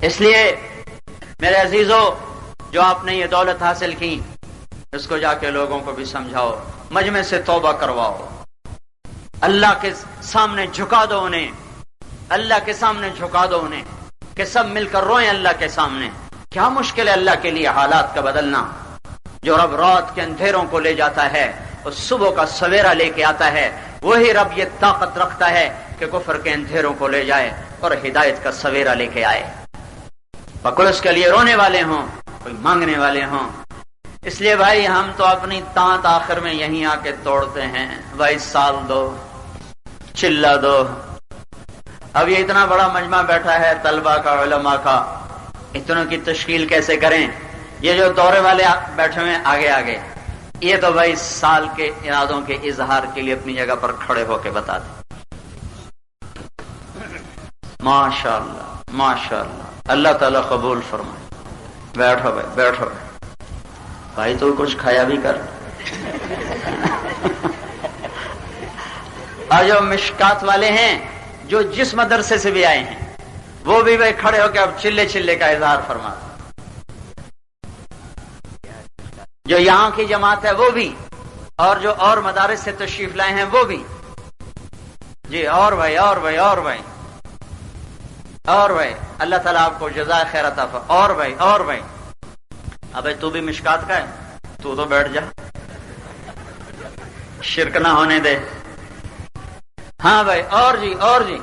اس لیے میرے عزیزو، جو آپ نے یہ دولت حاصل کی، اس کو جا کے لوگوں کو بھی سمجھاؤ، مجمع سے توبہ کرواؤ، اللہ کے سامنے جھکا دو انہیں، اللہ کے سامنے جھکا دو انہیں کہ سب مل کر روئیں اللہ کے سامنے۔ کیا مشکل ہے اللہ کے لیے حالات کا بدلنا؟ جو رب رات کے اندھیروں کو لے جاتا ہے اور صبح کا سویرا لے کے آتا ہے، وہی رب یہ طاقت رکھتا ہے کہ کفر کے اندھیروں کو لے جائے اور ہدایت کا سویرا لے کے آئے۔ بکل اس کے لیے رونے والے ہوں، کوئی مانگنے والے ہوں۔ اس لیے بھائی ہم تو اپنی تانت آخر میں یہیں آ کے توڑتے ہیں، بھائی سال دو، چلہ دو۔ اب یہ اتنا بڑا مجمع بیٹھا ہے طلبہ کا، علماء کا، اتنوں کی تشکیل کیسے کریں؟ یہ جو دورے والے بیٹھے ہوئے آگے آگے، یہ تو بھائی سال کے ارادوں کے اظہار کے لیے اپنی جگہ پر کھڑے ہو کے بتا دیں۔ ماشاء اللہ ماشاء اللہ، اللہ تعالیٰ قبول فرمائے۔ بیٹھو بھائی، بیٹھو بھائی، تو کچھ کھایا بھی کر۔ اور جو مشکات والے ہیں، جو جس مدرسے سے بھی آئے ہیں، وہ بھی بھائی کھڑے ہو کے اب چلے چلے کا اظہار فرما۔ جو یہاں کی جماعت ہے وہ بھی، اور جو اور مدارس سے تشریف لائے ہیں وہ بھی، جی اور بھائی اور بھائی اور بھائی اور بھائی، اللہ تعالیٰ آپ کو جزائے خیر عطا فرمائے۔ اور بھائی اور بھائی، ابے تو بھی مشکات کا ہے، تو بیٹھ جا، شرک نہ ہونے دے۔ ہاں بھائی، اور جی اور جی،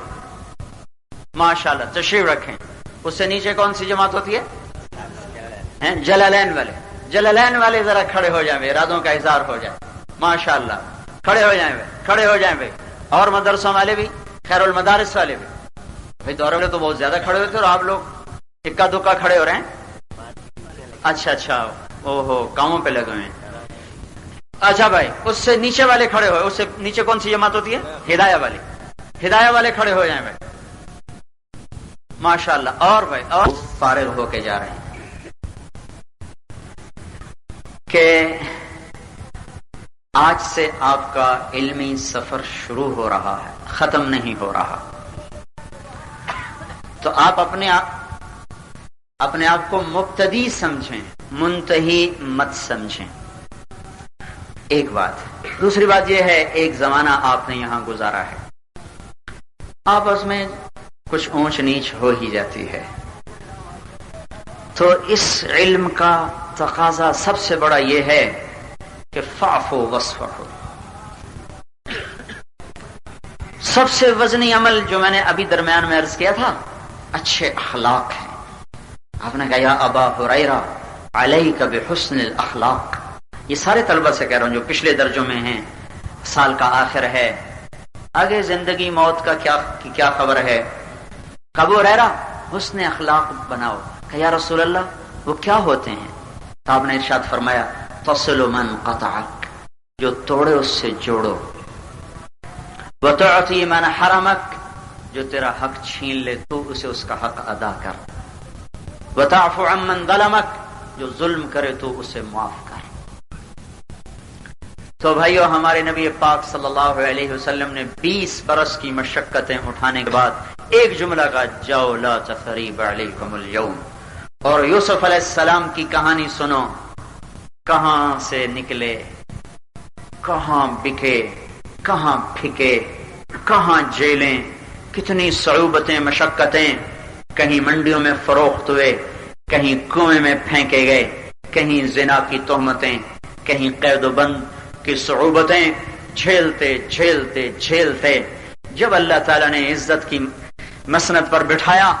ماشاءاللہ تشریف رکھیں۔ اس سے نیچے کون سی جماعت ہوتی ہے؟ جلالین والے۔ جلالین والے ذرا کھڑے ہو جائیں، ارادوں کا اظہار ہو جائے۔ ماشاءاللہ کھڑے ہو جائیں بھائی، کھڑے ہو جائیں بھائی۔ اور مدرسوں والے بھی، خیر المدارس والے بھی۔ بھائی دورے والے تو بہت زیادہ کھڑے ہوتے اور آپ لوگ اکا دکا کھڑے ہو رہے ہیں۔ اچھا اچھا، اوہو، کاموں پہ لگے ہوئے ہیں۔ اچھا بھائی، اس سے نیچے والے کھڑے ہوئے۔ اس سے نیچے کون سی جماعت ہوتی ہے؟ ہدایہ والے۔ ہدایہ والے کھڑے ہو جائیں بھائی، ماشاءاللہ۔ اور بھائی، اور فارغ ہو کے جا رہے ہیں کہ آج سے آپ کا علمی سفر شروع ہو رہا ہے، ختم نہیں ہو رہا۔ تو آپ اپنے آپ کو مبتدی سمجھیں، منتہی مت سمجھیں، ایک بات۔ دوسری بات یہ ہے، ایک زمانہ آپ نے یہاں گزارا ہے، آپس میں کچھ اونچ نیچ ہو ہی جاتی ہے۔ تو اس علم کا تقاضا سب سے بڑا یہ ہے کہ فاعفوا واصفحوا۔ سب سے وزنی عمل جو میں نے ابھی درمیان میں عرض کیا تھا، اچھے اخلاق ہیں۔ آپ نے کہا یا ابا ہریرہ علیک بحسن الاخلاق۔ یہ سارے طلبہ سے کہہ رہا ہوں جو پچھلے درجوں میں ہیں، سال کا آخر ہے، آگے زندگی موت کا کیا خبر ہے۔ ابو ہریرہ حسن اخلاق بناؤ۔ کہ یا رسول اللہ وہ کیا ہوتے ہیں؟ تو آپ نے ارشاد فرمایا تصل من قطعک، جو توڑے اس سے جوڑو، وتعطی من حرمک، جو تیرا حق چھین لے تو اسے اس کا حق ادا کر، وتعفو عن من ظلمک، جو ظلم کرے تو اسے معاف کر۔ تو بھائیو، ہمارے نبی پاک صلی اللہ علیہ وسلم نے 20 برس کی مشقتیں اٹھانے کے بعد ایک جملہ کا جاؤ لا تثریب علیکم اليوم۔ اور یوسف علیہ السلام کی کہانی سنو، کہاں سے نکلے، کہاں بکے، کہاں پھکے، کہاں جیلیں، کتنی صعوبتیں مشقتیں، کہیں منڈیوں میں فروخت ہوئے، کہیں کنویں میں پھینکے گئے، کہیں زنا کی تہمتیں، کہیں قید و بند کی صعوبتیں جھیلتے جھیلتے جھیلتے جب اللہ تعالیٰ نے عزت کی مسند پر بٹھایا،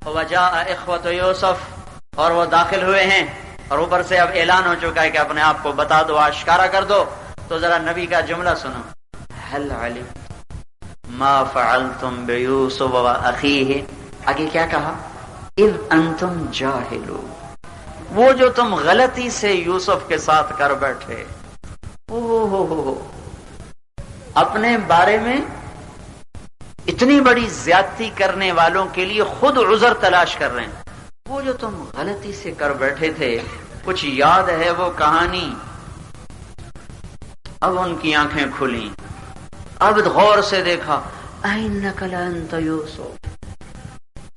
وجاء اخوۃ یوسف، اور وہ داخل ہوئے ہیں، اور اوپر سے اب اعلان ہو چکا ہے کہ اپنے آپ کو بتا دو، آشکارا کر دو۔ تو ذرا نبی کا جملہ سنو، هل علم ما فعلتم بیوسف واخیہ، آگے کیا کہا؟ اذ انتم جاہلون، وہ جو تم غلطی سے یوسف کے ساتھ کر بیٹھے، اپنے بارے میں اتنی بڑی زیادتی کرنے والوں کے لیے خود عذر تلاش کر رہے ہیں۔ وہ جو تم غلطی سے کر بیٹھے تھے، کچھ یاد ہے وہ کہانی؟ اب ان کی آنکھیں کھلیں، اب غور سے دیکھا، اینک لانت یوسف،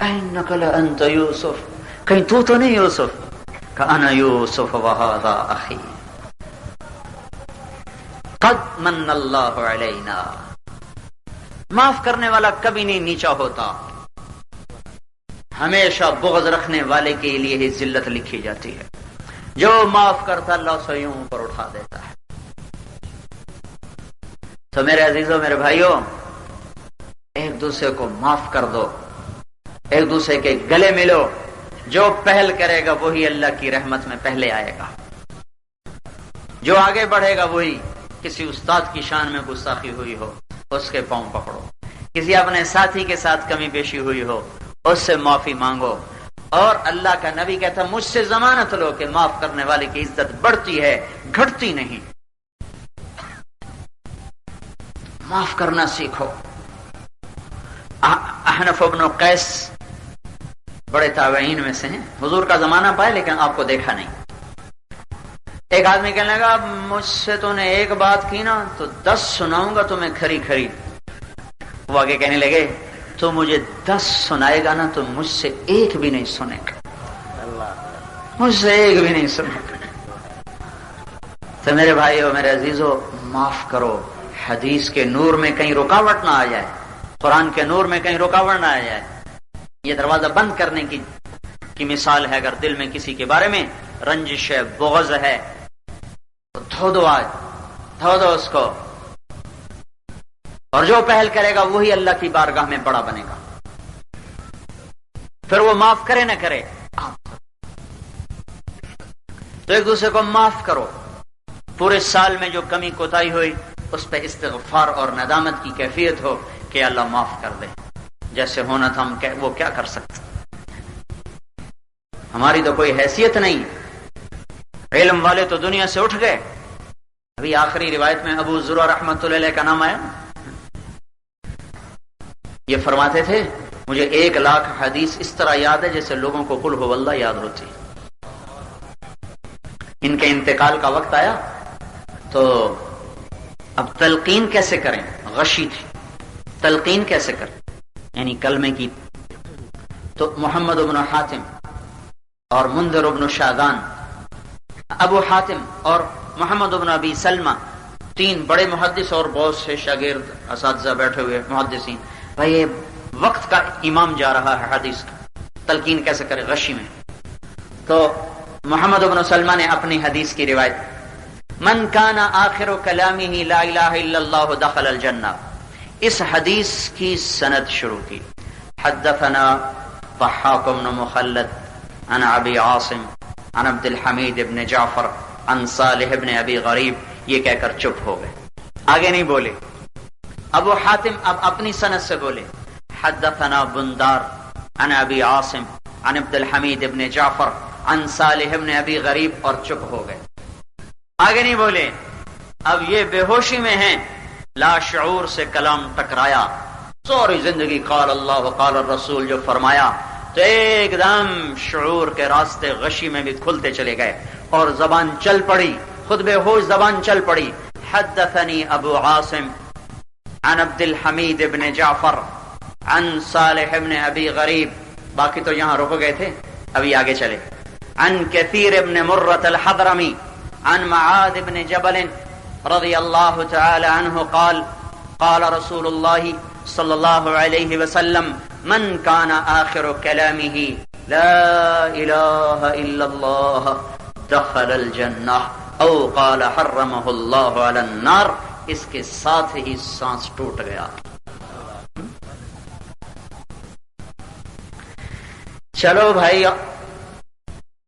اینک لانت یوسف، کہیں تو نہیں یوسف؟ کأنا یوسف وہذا اخی قد من اللہ علینا۔ معاف کرنے والا کبھی نہیں نیچا ہوتا، ہمیشہ بغض رکھنے والے کے لیے ہی ذلت لکھی جاتی ہے۔ جو معاف کرتا اللہ اسے یوں اوپر اٹھا دیتا ہے۔ تو میرے عزیزوں، میرے بھائیوں، ایک دوسرے کو معاف کر دو، ایک دوسرے کے گلے ملو۔ جو پہل کرے گا وہی اللہ کی رحمت میں پہلے آئے گا، جو آگے بڑھے گا وہی۔ کسی استاد کی شان میں گستاخی ہوئی ہو اس کے پاؤں پکڑو، کسی اپنے ساتھی کے ساتھ کمی بیشی ہوئی ہو اس سے معافی مانگو۔ اور اللہ کا نبی کہتا مجھ سے ضمانت لو کہ معاف کرنے والے کی عزت بڑھتی ہے، گھٹتی نہیں۔ معاف کرنا سیکھو۔ احنف بن قیس بڑے تابعین میں سے ہیں، حضور کا زمانہ پائے لیکن آپ کو دیکھا نہیں۔ ایک آدمی کہنے لگا مجھ سے تو نے ایک بات کی نا تو 10 سناؤں گا تمہیں کھری کھری۔ وہ آگے کہنے لگے تو مجھے 10 سنائے گا نا تو مجھ سے ایک بھی نہیں سنے گا، مجھ سے ایک بھی نہیں سنے گا۔ تو میرے بھائیو، میرے عزیزو، معاف کرو۔ حدیث کے نور میں کہیں رکاوٹ نہ آ جائے، قرآن کے نور میں کہیں رکاوٹ نہ آ جائے۔ یہ دروازہ بند کرنے کی مثال ہے۔ اگر دل میں کسی کے بارے میں رنجش ہے، بغض ہے، تو دھو دو، آج دھو دو اس کو۔ اور جو پہل کرے گا وہی اللہ کی بارگاہ میں بڑا بنے گا۔ پھر وہ معاف کرے نہ کرے، تو ایک دوسرے کو معاف کرو۔ پورے سال میں جو کمی کوتاہی ہوئی اس پہ استغفار اور ندامت کی کیفیت ہو کہ اللہ معاف کر دے، جیسے ہونا تھا ہم وہ کیا کر سکتے، ہماری تو کوئی حیثیت نہیں۔ علم والے تو دنیا سے اٹھ گئے۔ ابھی آخری روایت میں ابو زرع رحمۃ اللہ علیہ کا نام آیا، یہ فرماتے تھے مجھے 1,00,000 حدیث اس طرح یاد ہے جیسے لوگوں کو قل هو اللہ یاد ہوتی۔ ان کے انتقال کا وقت آیا تو اب تلقین کیسے کریں، غشی تھی، تلقین کیسے کریں، یعنی کلمے کی۔ تو محمد بن حاتم اور منذر بن شاذان، ابو حاتم اور محمد بن ابی سلمہ، 3 بڑے محدث اور بہت سے شاگرد اساتذہ بیٹھے ہوئے محدثین۔ بھائی یہ وقت کا امام جا رہا ہے حدیث کا، تلقین کیسے کرے غشی میں۔ تو محمد بن سلمہ نے اپنی حدیث کی روایت من کان آخر کلامہ لا الہ الا اللہ دخل الجنہ، اس حدیث کی سند شروع کی۔ حدثنا ضحاک بن مخلد عن ابی عاصم عن عبد الحمید بن جعفر عن صالح بن ابی غریب، یہ کہہ کر چپ ہو گئے، آگے نہیں بولے۔ ابو حاتم اب اپنی سند سے بولے حدثنا بندار عن ابی عاصم عن عبد الحمید بن جعفر عن صالح بن ابی غریب، اور چپ ہو گئے، آگے نہیں بولے۔ اب یہ بے ہوشی میں ہیں، لا شعور سے کلام ٹکرایا، سوری زندگی قال اللہ قال الرسول جو فرمایا تو ایک دم شعور کے راستے غشی میں بھی کھلتے چلے گئے اور زبان چل پڑی، خود بے ہوش زبان چل پڑی۔ حدثنی ابو عاصم عن عبد الحمید بن جعفر عن صالح بن ابی غریب، باقی تو یہاں رک گئے تھے، ابھی آگے چلے۔ عن کثیر بن مرۃ الحضرمی عن معاذ بن جبل رضی اللہ تعالی عنہ قال قال رسول اللہ صلی اللہ علیہ وسلم من کان آخر کلامہ لا الہ الا اللہ دخل الجنہ او قال حرمہ اللہ علی النار، اس کے ساتھ ہی سانس ٹوٹ گیا۔ چلو بھائی،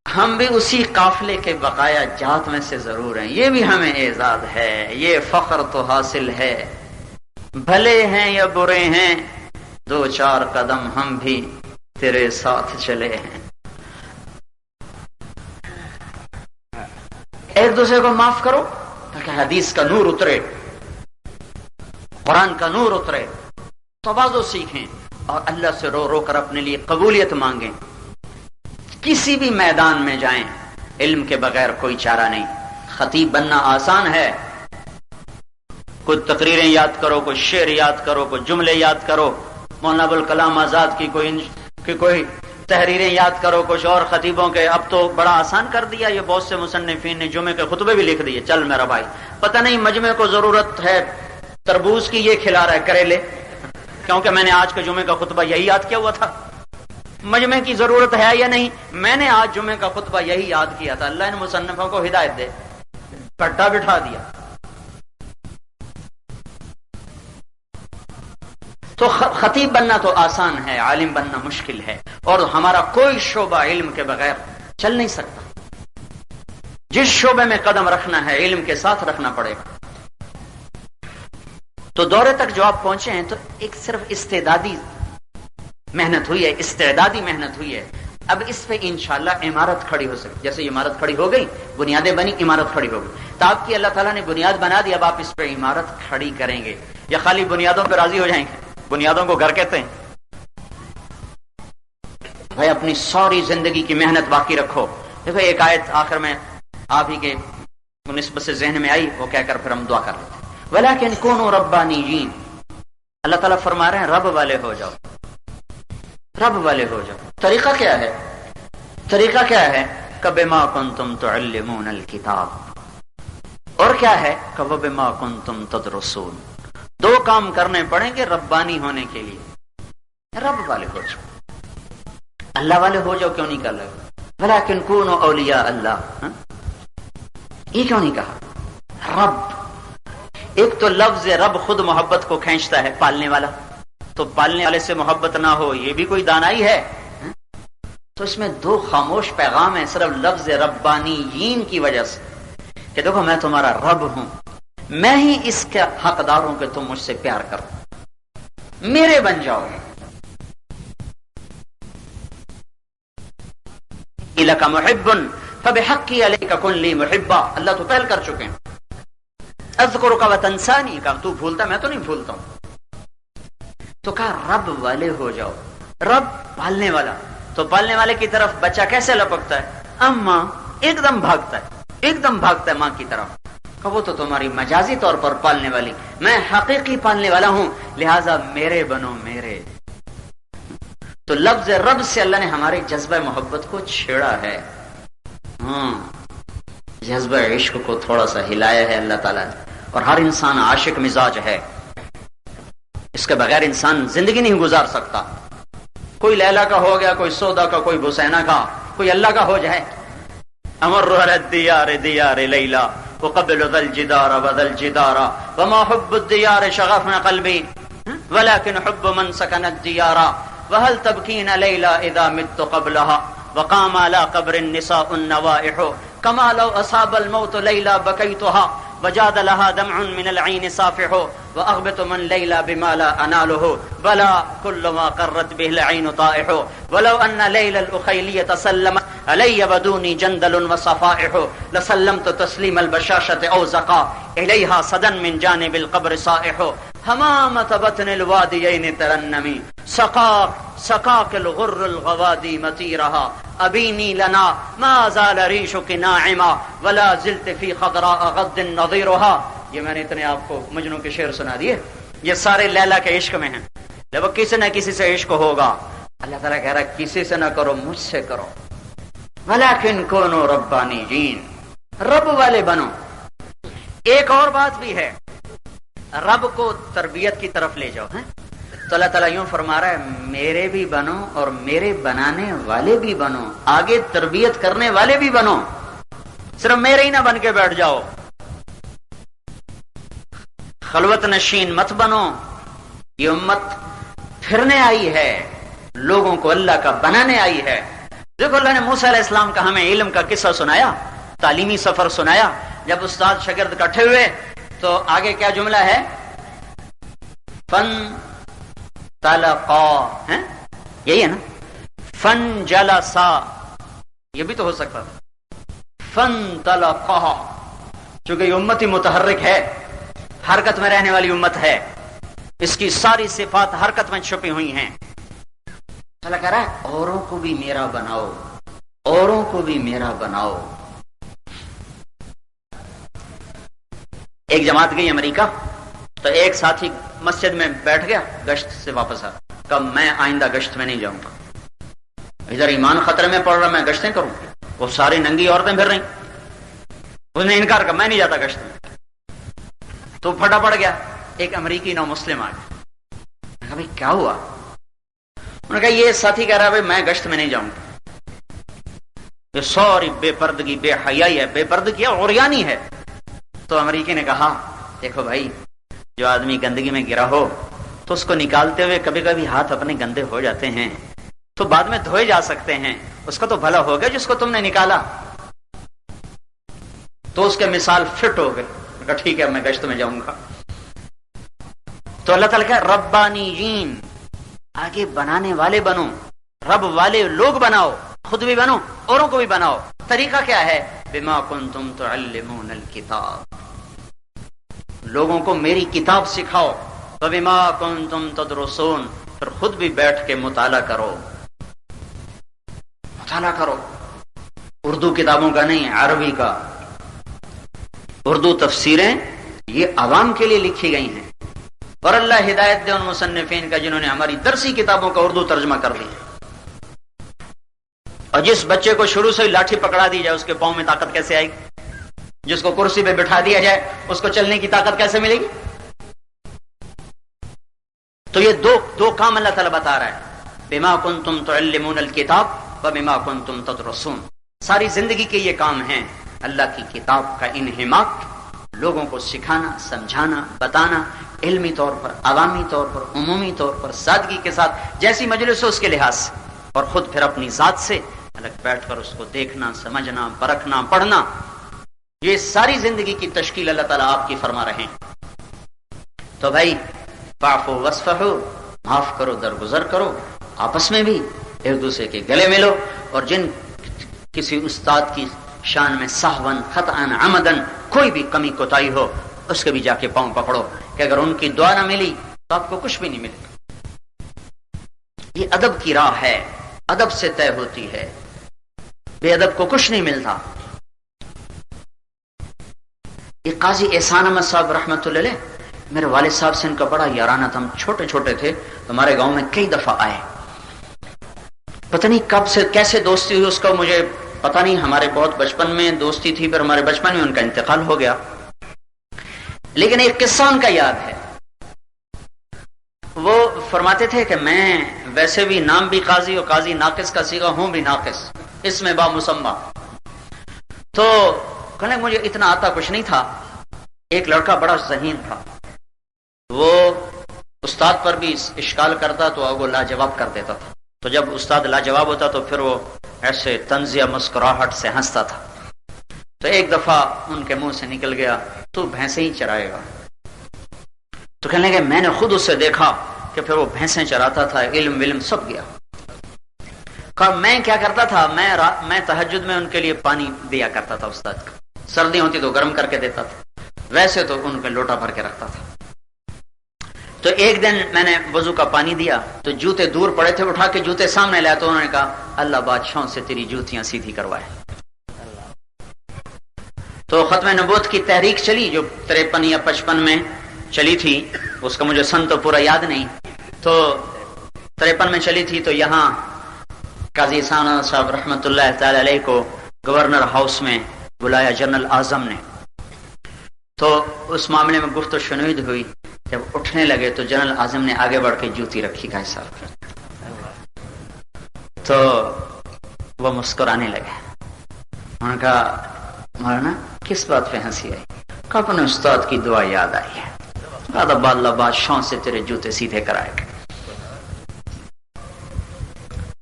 ہم بھی اسی قافلے کے بقایا جات میں سے ضرور ہیں، یہ بھی ہمیں اعزاز ہے، یہ فخر تو حاصل ہے۔ بھلے ہیں یا برے ہیں، 2-4 قدم ہم بھی تیرے ساتھ چلے ہیں۔ ایک دوسرے کو معاف کرو تاکہ حدیث کا نور اترے، قرآن کا نور اترے، تواضع سیکھیں اور اللہ سے رو رو کر اپنے لیے قبولیت مانگیں۔ کسی بھی میدان میں جائیں، علم کے بغیر کوئی چارہ نہیں۔ خطیب بننا آسان ہے، کوئی تقریریں یاد کرو، کوئی شعر یاد کرو، کوئی جملے یاد کرو، مولانا ابوالکلام آزاد کی کوئی کہ کوئی تحریریں یاد کرو کچھ اور خطیبوں کے، اب تو بڑا آسان کر دیا، یہ بہت سے مصنفین نے جمعے کے خطبے بھی لکھ دیے. چل میرا بھائی، پتہ نہیں مجمع کو ضرورت ہے تربوز کی، یہ کھلا رہا ہے کریلے، کیونکہ میں نے آج کے جمعے کا خطبہ یہی یاد کیا ہوا تھا. مجمع کی ضرورت ہے یا نہیں؟ میں نے آج جمعے کا خطبہ یہی یاد کیا تھا. اللہ نے مصنفوں کو ہدایت دے، پٹا بٹھا دیا. تو خطیب بننا تو آسان ہے، عالم بننا مشکل ہے، اور ہمارا کوئی شعبہ علم کے بغیر چل نہیں سکتا. جس شعبے میں قدم رکھنا ہے علم کے ساتھ رکھنا پڑے گا. تو دورے تک جو آپ پہنچے ہیں تو ایک صرف استعدادی محنت ہوئی ہے، استعدادی محنت ہوئی ہے. اب اس پہ انشاءاللہ عمارت کھڑی ہو سکتی. جیسے عمارت کھڑی ہو گئی، بنیادیں بنی، عمارت کھڑی ہو گئی. تو آپ کی اللہ تعالیٰ نے بنیاد بنا دی، اب آپ اس پہ عمارت کھڑی کریں گے یا خالی بنیادوں پہ راضی ہو جائیں گے؟ بنیادوں کو گھر کہتے ہیں. بھائی اپنی ساری زندگی کی محنت باقی رکھو. دیکھو ایک آیت آخر میں آپ ہی کے نسبت سے ذہن میں آئی، وہ کہہ کر پھر ہم دعا کر لیتے ہیں. ولیکن کونوا ربانیین، اللہ تعالیٰ فرما رہے ہیں رب والے ہو جاؤ، رب والے ہو جاؤ. طریقہ کیا ہے؟ طریقہ کیا ہے؟ کبما کنتم تعلمون الکتاب، اور کیا ہے؟ کبما کنتم تدرسون. دو کام کرنے پڑیں گے ربانی ہونے کے لیے. رب والے ہو جاؤ، اللہ والے ہو جاؤ. کیوں نہیں کہا لگا ولیکن کونوا اولیاء اللہ؟ یہ کیوں نہیں کہا رب؟ ایک تو لفظ رب خود محبت کو کھینچتا ہے، پالنے والا. تو پالنے والے سے محبت نہ ہو یہ بھی کوئی دانائی ہے؟ تو اس میں دو خاموش پیغام ہیں صرف لفظ ربانیین کی وجہ سے، کہ دیکھو میں تمہارا رب ہوں، میں ہی اس کے حقدار ہوں کہ تم مجھ سے پیار کرو، میرے بن جاؤ. لک محب فبحقی علیک کن لی محبا، اللہ تو پہل کر چکے ہیں. اذکرک وتنسانی، کہا تو بھولتا میں تو نہیں بھولتا ہوں. تو کہا رب والے ہو جاؤ. رب پالنے والا، تو پالنے والے کی طرف بچہ کیسے لپکتا ہے؟ اماں، ایک دم بھاگتا ہے، ایک دم بھاگتا ہے ماں کی طرف. کہ وہ تو تمہاری مجازی طور پر پالنے والی، میں حقیقی پالنے والا ہوں، لہذا میرے بنو میرے. تو لفظ رب سے اللہ نے ہمارے جذبہ محبت کو چھیڑا ہے. جذبہ عشق کو تھوڑا سا ہلایا ہے اللہ تعالیٰ نے. اور ہر انسان عاشق مزاج ہے، اس کے بغیر انسان زندگی نہیں گزار سکتا. کوئی لیلا کا ہو گیا، کوئی سودا کا، کوئی بسینہ کا، کوئی اللہ کا ہو جائے. امر علی الدیار دیار لیلا وقبل ذا الجدار وذا الجدار وما حب الدیار شغفنا قلبی ولكن حب من سكن الديار وهل تبكين ليلى اذا مت قبلها وقام على قبر النساء النوائح كما لو اصاب الموت ليلى بكيتها وجاد لها دمع من العين صافح واغبط من ليلى بما لا اناله بلا كل ما قرت به العين طائح ولو ان ليلى الاخيليه سلمت علي بدوني جندل وصفائح لسلمت تسليم البشاشة اوزقا اليها صدا من جانب القبر صائح حمامة بطن الواديين ترنمي سقاك الغر الغوادي مطيرها أبيني لنا ما زال ريشك ناعما ولا زلت في خضراء غض نظيرها. یہ میں نے اتنے آپ کو مجنوں کے شعر سنا دیے، یہ سارے لیلا کے عشق میں ہیں. جب کسی نہ کسی سے عشق ہوگا، اللہ تعالیٰ کہہ رہا ہے کسی سے نہ کرو، مجھ سے کرو. ولیکن کونوا ربانیین، رب والے بنو. ایک اور بات بھی ہے، رب کو تربیت کی طرف لے جاؤ. تو اللہ تعالیٰ یوں فرما رہا ہے میرے بھی بنو اور میرے بنانے والے بھی بنو، آگے تربیت کرنے والے بھی بنو، صرف میرے ہی نہ بن کے بیٹھ جاؤ. خلوت نشین مت بنو. یہ امت پھرنے آئی ہے، لوگوں کو اللہ کا بنانے آئی ہے. دیکھو اللہ نے موسیٰ علیہ السلام کا ہمیں علم کا قصہ سنایا، تعلیمی سفر سنایا. جب استاد شاگرد اکٹھے ہوئے تو آگے کیا جملہ ہے؟ فن تلقا، یہی ہے نا؟ فن جلسا، یہ بھی تو ہو سکتا تھا فن تلقا. چونکہ یہ امتی متحرک ہے، حرکت میں رہنے والی امت ہے، اس کی ساری صفات حرکت میں چھپی ہوئی ہیں. اللہ کہہ رہا ہے اوروں کو بھی میرا بناؤ، اوروں کو بھی میرا بناؤ. ایک جماعت گئی امریکہ، تو ایک ساتھی مسجد میں بیٹھ گیا، گشت سے واپس آ، کہا میں آئندہ گشت میں نہیں جاؤں گا. ادھر ایمان خطرے میں پڑ رہا، میں گشتیں کروں؟ وہ ساری ننگی عورتیں پھر رہی. اس نے انکار کر، میں نہیں جاتا گشت میں. تو پھٹا پڑ گیا. ایک امریکی نو مسلم آ گیا. میں کہا بھائی کیا ہوا؟ انہوں نے کہا یہ ساتھی کہہ رہا ہے بھائی میں گشت میں نہیں جاؤں گا. یہ سوری بے پردگی، بے حیائی ہے، بے پردگی عریانی ہے. تو امریکی نے کہا دیکھو بھائی، جو آدمی گندگی میں گرا ہو تو اس کو نکالتے ہوئے کبھی کبھی ہاتھ اپنے گندے ہو جاتے ہیں تو بعد میں دھوئے جا سکتے ہیں. اس کا تو بھلا ہو گیا جس کو تم نے نکالا. تو اس کے مثال فٹ ہو گئے. کہا ٹھیک ہے میں گشت میں جاؤں گا. تو اللہ تعالیٰ کہ ربانیین، آگے بنانے والے بنو، رب والے لوگ بناؤ، خود بھی بنو اوروں کو بھی بناؤ. طریقہ کیا ہے؟ بما کنتم تعلمون الکتاب، لوگوں کو میری کتاب سکھاؤ. وبما کنتم تدرسون، پھر خود بھی بیٹھ کے مطالعہ کرو. مطالعہ کرو، اردو کتابوں کا نہیں، عربی کا. اردو تفسیریں یہ عوام کے لیے لکھی گئی ہیں، اور اللہ ہدایت دے ان مصنفین کا جنہوں نے ہماری درسی کتابوں کا اردو ترجمہ کر دیا. اور جس بچے کو شروع سے لاٹھی پکڑا دی جائے اس کے پاؤں میں طاقت کیسے آئے گی؟ جس کو کرسی پہ بٹھا دیا جائے اس کو چلنے کی طاقت کیسے ملے گی؟ تو یہ دو کام اللہ تعالیٰ بتا رہا ہے، بما کنتم تعلمون الکتاب وبما کنتم تدرسون. ساری زندگی کے یہ کام ہیں، اللہ کی کتاب کا انہماک، لوگوں کو سکھانا، سمجھانا، بتانا، علمی طور پر، عوامی طور پر، عمومی طور پر، سادگی کے ساتھ، جیسی مجلس ہو اس کے لحاظ سے، اور خود پھر اپنی ذات سے الگ بیٹھ کر اس کو دیکھنا، سمجھنا، پرکھنا، پڑھنا. یہ ساری زندگی کی تشکیل اللہ تعالیٰ آپ کی فرما رہے ہیں. تو بھائی فاعفوا واصفحوا، معاف کرو، درگزر کرو، آپس میں بھی ایک دوسرے کے گلے ملو. اور جن کسی استاد کی شان میں سہون، خطأً، عمدن کوئی بھی کمی کوتاہی ہو اس کے بھی جا کے پاؤں پکڑو کہ اگر ان کی دعا نہ ملی تو آپ کو کچھ بھی نہیں ملے گا. یہ ادب کی راہ ہے، ادب سے طے ہوتی ہے، بے ادب کو کچھ نہیں ملتا. یہ قاضی احسان احمد صاحب رحمۃ اللہ علیہ، میرے والد صاحب سے ان کا بڑا یارانہ تھا. ہم چھوٹے چھوٹے تھے تو ہمارے گاؤں میں کئی دفعہ آئے. پتہ نہیں کب سے کیسے دوستی ہوئی اس کا مجھے پتہ نہیں. ہمارے بہت بچپن میں دوستی تھی، پھر ہمارے بچپن میں ان کا انتقال ہو گیا. لیکن ایک قصہ ان کا یاد ہے. وہ فرماتے تھے کہ میں ویسے بھی نام بھی قاضی اور قاضی ناقص کا صیغہ ہوں بھی ناقص، اس میں با مسمى. تو کہنے مجھے اتنا آتا کچھ نہیں تھا. ایک لڑکا بڑا ذہین تھا، وہ استاد پر بھی اشکال کرتا تو وہ لاجواب کر دیتا تھا. تو جب استاد لاجواب ہوتا تو پھر وہ ایسے طنزیہ مسکراہٹ سے ہنستا تھا. تو ایک دفعہ ان کے منہ سے نکل گیا تو بھینسیں ہی چرائے گا. تو کہنے لگے میں نے خود اس سے دیکھا کہ پھر وہ بھینسیں چراتا تھا، علم سب گیا. کہا میں کیا کرتا تھا، میں تہجد میں ان کے لیے پانی دیا کرتا تھا استاد کا. سردی ہوتی تو گرم کر کے دیتا تھا، ویسے تو ان کے لوٹا بھر کے رکھتا تھا. تو ایک دن میں نے وضو کا پانی دیا تو جوتے دور پڑے تھے، اٹھا کے جوتے سامنے لایا تو انہوں نے کہا اللہ بادشاہوں سے تیری جوتیاں سیدھی کروائے. تو ختم نبوت کی تحریک چلی جو 53 یا 55 میں چلی تھی، اس کا مجھے سن تو پورا یاد نہیں. تو 53 میں چلی تھی. تو یہاں قاضی احسان صاحب رحمۃ اللہ تعالی علیہ کو گورنر ہاؤس میں بلایا جنرل اعظم نے. تو اس معاملے میں گفت و شنید ہوئی. جب اٹھنے لگے تو جنرل اعظم نے آگے بڑھ کے جوتی رکھی کا حساب. تو وہ مسکرانے لگے. انہوں نے کہا مولانا کس بات پہ ہنسی آئی؟ کہا اپنے استاد کی دعا یاد آئی ہے. اللہ بادشاہوں سے تیرے جوتے سیدھے کرائے گا.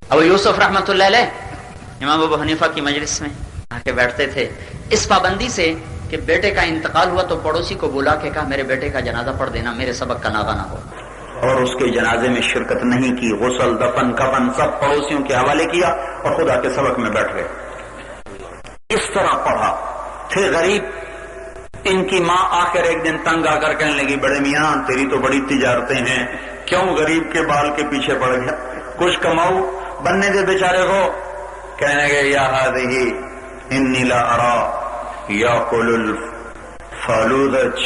ابو یوسف رحمۃ اللہ علیہ امام ابو حنیفہ کی مجلس میں آ کے بیٹھتے تھے. اس پابندی سے کہ بیٹے کا انتقال ہوا تو پڑوسی کو بلا کے کہا میرے بیٹے کا جنازہ پڑھ دینا، میرے سبق کا ناغہ نہ ہو. اور اس کے جنازے میں شرکت نہیں کی. غسل، دفن، کفن سب پڑوسیوں کے حوالے کیا اور خدا کے سبق میں بیٹھ گئے. اس طرح پڑھا. تھے غریب. ان کی ماں آخر ایک دن تنگ آ کر کہنے لگی بڑے میاں تیری تو بڑی تجارتیں ہیں، کیوں غریب کے بال کے پیچھے پڑ گیا، کچھ کماؤ بننے دے بیچارے کو. کہنے گے یا ہذہ انی لا ارا یاکل الفالوذج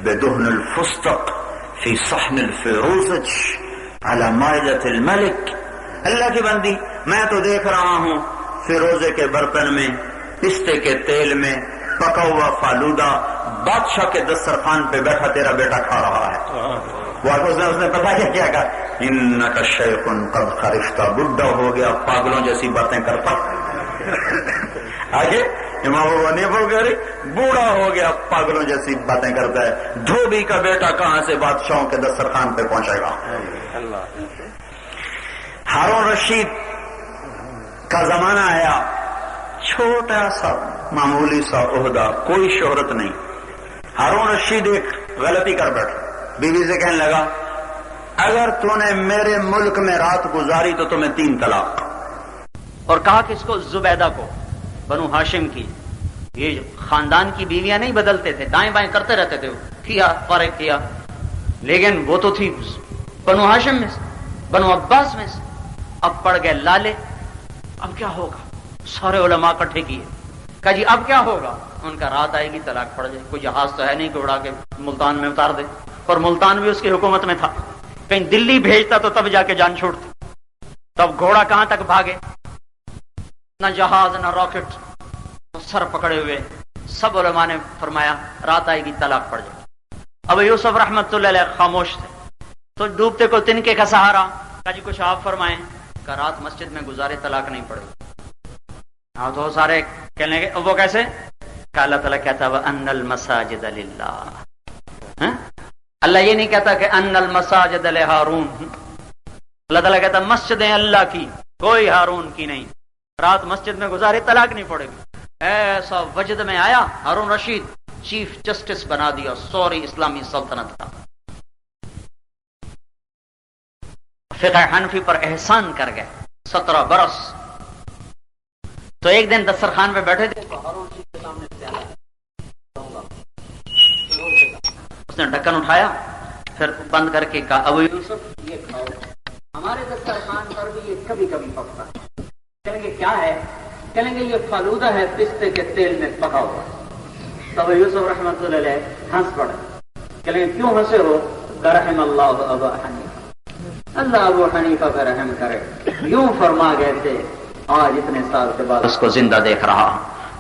بدهن الفستق فی صحن الفیروزج علی مائدۃ الملک. اللہ کی بندی میں تو دیکھ رہا ہوں فیروزے کے برتن میں پستے کے تیل میں پکا ہوا فالودہ بادشاہ کے دسترخوان پہ بیٹھا تیرا بیٹا کھا رہا ہے۔ اس نے پتا کیا کہا، انک شیخ قد خرفت، بڈھا ہو گیا پاگلوں جیسی باتیں کرتا۔ آگے امام ابو حنیفہ کہہ رہے بوڑھا ہو گیا پاگلوں جیسی باتیں کرتا ہے، دھوبی کا بیٹا کہاں سے بادشاہوں کے دسترخوان پہ پہنچے گا۔ ہارون رشید کا زمانہ آیا، چھوٹا سا معمولی سا عہدہ، کوئی شہرت نہیں۔ ہارون رشید ایک غلطی کر بیٹھا، بیوی سے کہنے لگا اگر تو نے میرے ملک میں رات گزاری تو تمہیں 3 طلاق، اور کہا کہ اس کو زبیدہ کو، بنو ہاشم کی، یہ خاندان کی بیویاں نہیں بدلتے تھے، دائیں بائیں کرتے رہتے تھے، کیا فارغ کیا، لیکن وہ تو تھی بنو ہاشم میں سے، بنو عباس میں سے، اب پڑ گئے لالے، اب کیا ہوگا؟ سارے علماء اکٹھے کیے، کہا جی اب کیا ہوگا؟ ان کا رات آئے گی طلاق پڑ جائے، کوئی جہاز تو ہے نہیں کہ اڑا کے ملتان میں اتار دے، اور ملتان بھی اس کی حکومت میں تھا، کہیں دلی بھیجتا تو تب جا کے جان چھوڑتی، تب گھوڑا کہاں تک بھاگے، نہ جہاز نہ راکٹ، سر پکڑے ہوئے۔ سب علماء نے فرمایا رات آئے گی طلاق پڑ جائے۔ اب یوسف رحمت اللہ علیہ خاموش تھے، تو ڈوبتے کو تنکے کا سہارا، کہا جی کچھ آپ فرمائیں، کہ رات مسجد میں گزارے طلاق نہیں پڑے۔ تو سارے کہنے لگے وہ کیسے؟ کہ اللہ تعالیٰ کہتا ہے وَأَنَّ الْمَسَاجِدَ لِلَّهِ، اللہ یہ نہیں کہتا کہ ان المساجد لہارون، اللہ تعالیٰ کہتا مسجدیں اللہ کی، کوئی ہارون کی نہیں، رات مسجد میں گزارے طلاق نہیں پڑے گی۔ ایسا وجد میں آیا، ہارون رشید چیف جسٹس بنا دیا سوری اسلامی سلطنت کا، فقہ حنفی پر احسان کر گئے 17 برس۔ تو ایک دن دسترخوان پہ بیٹھے تھے، ہارون رشید کے سامنے پیالہ، اس نے ڈھکن اٹھایا، پھر بند کر کے کہا ابو یوسف یہ کھاؤ، ہمارے دسترخوان پر بھی یہ کبھی کبھی پکتا ہے۔ کہیں گے کیا ہے؟ کہیں گے یہ فالودہ ہے پستے کے تیل میں پکا ہوا۔ تو ابو یوسف رحمۃ اللہ علیہ ہنس پڑے، کہیں گے کیوں ہنسے ہو؟ رحم اللہ ابا حنیفہ، اللہ ابو حنیفہ پہ رحم کرے، یوں فرما گئے تھے، آج اتنے سال کے بعد اس کو زندہ دیکھ رہا۔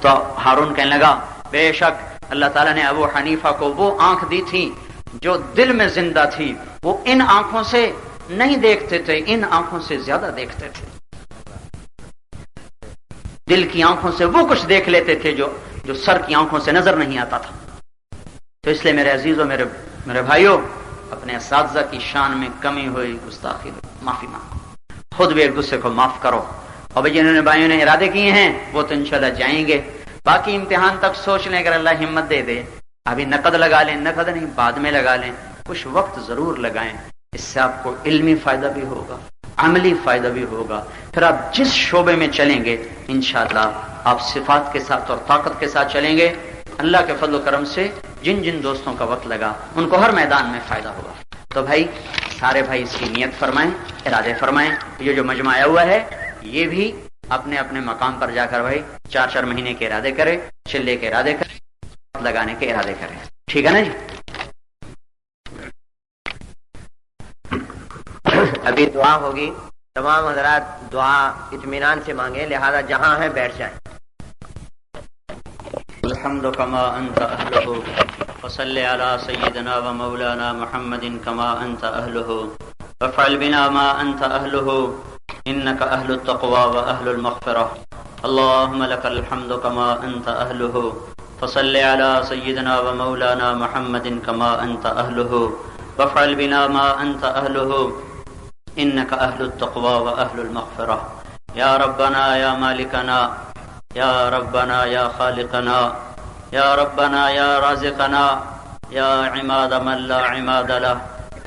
تو ہارون کہنے لگا بے شک اللہ تعالیٰ نے ابو حنیفہ کو وہ آنکھ دی تھی جو دل میں زندہ تھی، وہ ان آنکھوں سے نہیں دیکھتے تھے، ان آنکھوں سے زیادہ دیکھتے تھے، دل کی آنکھوں سے وہ کچھ دیکھ لیتے تھے جو سر کی آنکھوں سے نظر نہیں آتا تھا۔ تو اس لیے میرے عزیزوں، میرے بھائیوں، اپنے اساتذہ کی شان میں کمی ہوئی، گستاخی ہوئی، معافی مانگو، خود بھی ایک دوسرے کو معاف کرو، اور جنہوں نے بھائیوں نے ارادے کیے ہیں وہ تو انشاءاللہ جائیں گے، باقی امتحان تک سوچ لیں، اگر اللہ ہمت دے دے ابھی نقد لگا لیں، نقد نہیں بعد میں لگا لیں، کچھ وقت ضرور لگائیں، اس سے آپ کو علمی فائدہ بھی ہوگا، عملی فائدہ بھی ہوگا، پھر آپ جس شعبے میں چلیں گے انشاءاللہ آپ صفات کے ساتھ اور طاقت کے ساتھ چلیں گے، اللہ کے فضل و کرم سے جن جن دوستوں کا وقت لگا ان کو ہر میدان میں فائدہ ہوگا۔ تو بھائی سارے بھائی اس کی نیت فرمائیں، ارادے فرمائیں، یہ جو مجمع آیا ہوا ہے یہ بھی اپنے اپنے مقام پر جا کر بھائی 4 مہینے کے ارادے کرے، چلے کے ارادے کرے، لگانے کے ارادے کرے، ٹھیک ہے نا جی؟ ابھی دعا ہوگی، تمام حضرات دعا اطمینان سے مانگیں، لہذا جہاں ہیں بیٹھ جائیں۔ الحمد کما انت اہلہ وصلی علی سیدنا و مولانا محمد کما انت اہلہ وافعل بنا ما انت اہلہ انك اهل التقوى واهل المغفرة اللهم لك الحمد كما انت اهله فصل على سيدنا ومولانا محمد كما انت اهله وافعل بنا ما انت اهله انك اهل التقوى واهل المغفرة يا ربنا يا مالكنا يا ربنا يا خالقنا يا ربنا يا رازقنا يا عماد من لا عماد له